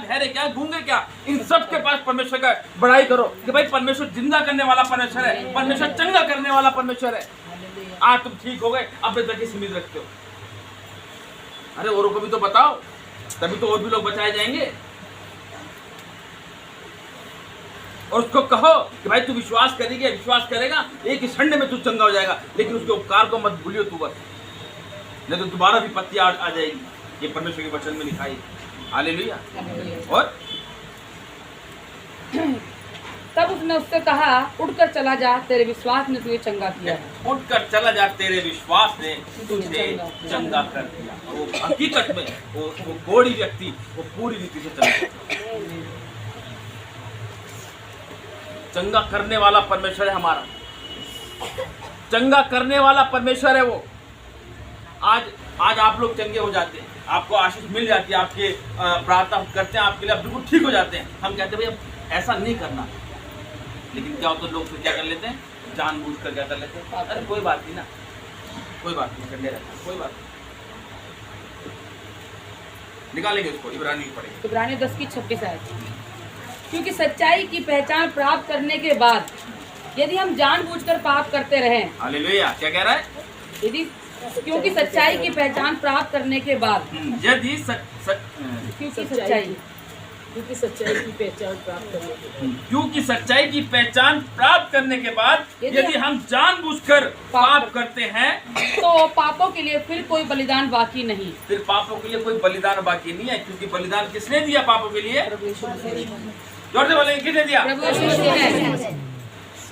धैर्य क्या, गूंगे क्या, इन सब के पास परमेश्वर का बड़ाई करो कि भाई परमेश्वर जिंदा करने वाला परमेश्वर है, परमेश्वर चंगा करने वाला परमेश्वर है। आज तुम ठीक हो गए, अपने तक ही सीमित रखते हो। अरे औरों को भी तो बताओ, तभी तो और भी लोग बचाए जाएंगे। और उसको कहो कि भाई तू विश्वास करेगी, विश्वास करेगा, एक ही क्षण में तू चंगा हो जाएगा, लेकिन उसके उपकार को मत भूलियो तू बस, नहीं तो दोबारा भी पत्ती आ जाएगी। ये परमेश्वर के वचन में लिखा है। हालेलुया। और तब उसने उससे कहा, उठकर चला जा, तेरे विश्वास ने तुझे चंगा किया है। उठकर चला जा, तेरे विश्वास ने तुझे चंगा कर दिया। और वो हकीकत में वो कोढ़ी व्यक्ति वो पूरी रीति से चला। चंगा करने वाला परमेश्वर है हमारा, चंगा करने वाला परमेश्वर है वो। आज आप लोग चंगे हो जाते हैं, आपको आशीष मिल जाती है, आपके प्रार्थना करते हैं आपके लिए, आप बिल्कुल ठीक हो जाते हैं। हम कहते हैं भाई अब ऐसा नहीं करना, लेकिन क्या होता है लोग फिर क्या कर लेते हैं, जानबूझकर क्या कर लेते हैं, अरे कोई बात नहीं ना, कोई बात नहीं, चंगे रहता है, कोई बात नहीं। निकालेंगे उसको, इब्रानी पढ़ेंगे, इब्रानी 10:26 आयत। क्योंकि सच्चाई की पहचान प्राप्त करने के बाद यदि हम जानबूझकर पाप करते रहें, हालेलुया, क्या कह रहा है, यदि क्योंकि सच्चाई की पहचान प्राप्त करने के बाद यदि क्योंकि सच्चाई क्योंकि सच्चाई की पहचान प्राप्त करने के बाद क्योंकि सच्चाई की पहचान प्राप्त करने के बाद यदि हम जानबूझकर पाप करते हैं, तो पापों के लिए फिर कोई बलिदान बाकी नहीं। फिर पापों के लिए कोई बलिदान बाकी नहीं है, क्योंकि बलिदान किसने दिया पापों के लिए, जोर से बोलेंगे किसने दिया, प्रभु यीशु मसीह ने।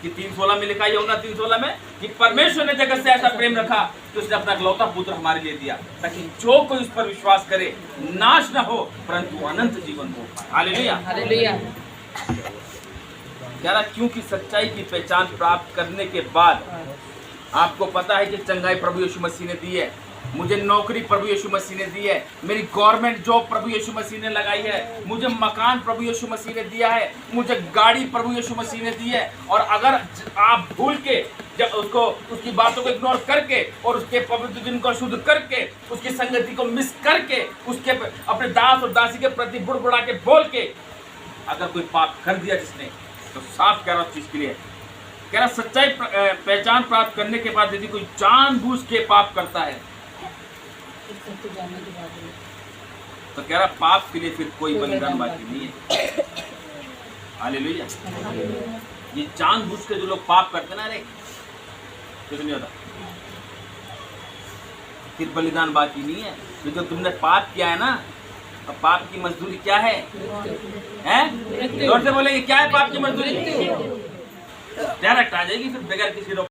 कि 3:16 में लिखा, होगा 3:16 में कि परमेश्वर ने जगत से ऐसा प्रेम रखा कि उसने अपना इकलौता पुत्र हमारे लिए दिया, ताकि जो कोई उस पर विश्वास करे नाश न हो परंतु अनंत जीवन हो। Hallelujah, hallelujah. कह रहा क्योंकि सच्चाई की पहचान प्राप्त करने के बाद, आपको पता है कि चंगाई प्रभु यीशु मसीह ने दी है, मुझे नौकरी प्रभु यीशु मसीह ने दी है, मेरी गवर्नमेंट जॉब प्रभु यीशु मसीह ने लगाई है, मुझे मकान प्रभु यीशु मसीह ने दिया है, मुझे गाड़ी प्रभु यीशु मसीह ने दी है। और अगर आप भूल के जब उसको, उसकी बातों को इग्नोर करके और उसके पवित्र दिन को शुद्ध करके, उसकी संगति को मिस करके, उसके अपने दास और दासी के प्रति बुड़बुड़ा के बोल के अगर कोई पाप कर दिया जिसने, तो साफ कह रहा उस चीज के लिए, कह रहा सच्चाई पहचान प्राप्त करने के बाद यदि कोई जानबूझ के पाप करता है, तो कह रहा पाप के लिए फिर कोई बलिदान बाकी नहीं है। हालेलुया। ये जानबूझ के जो लोग पाप करते ना, अरे कुछ नहीं होता, फिर बलिदान बाकी नहीं है, क्योंकि तुमने पाप किया है ना, तो पाप की मजदूरी क्या है, हैं? जोर से बोलेंगे क्या है पाप की मजदूरी, डायरेक्ट आ जाएगी फिर बगैर किसी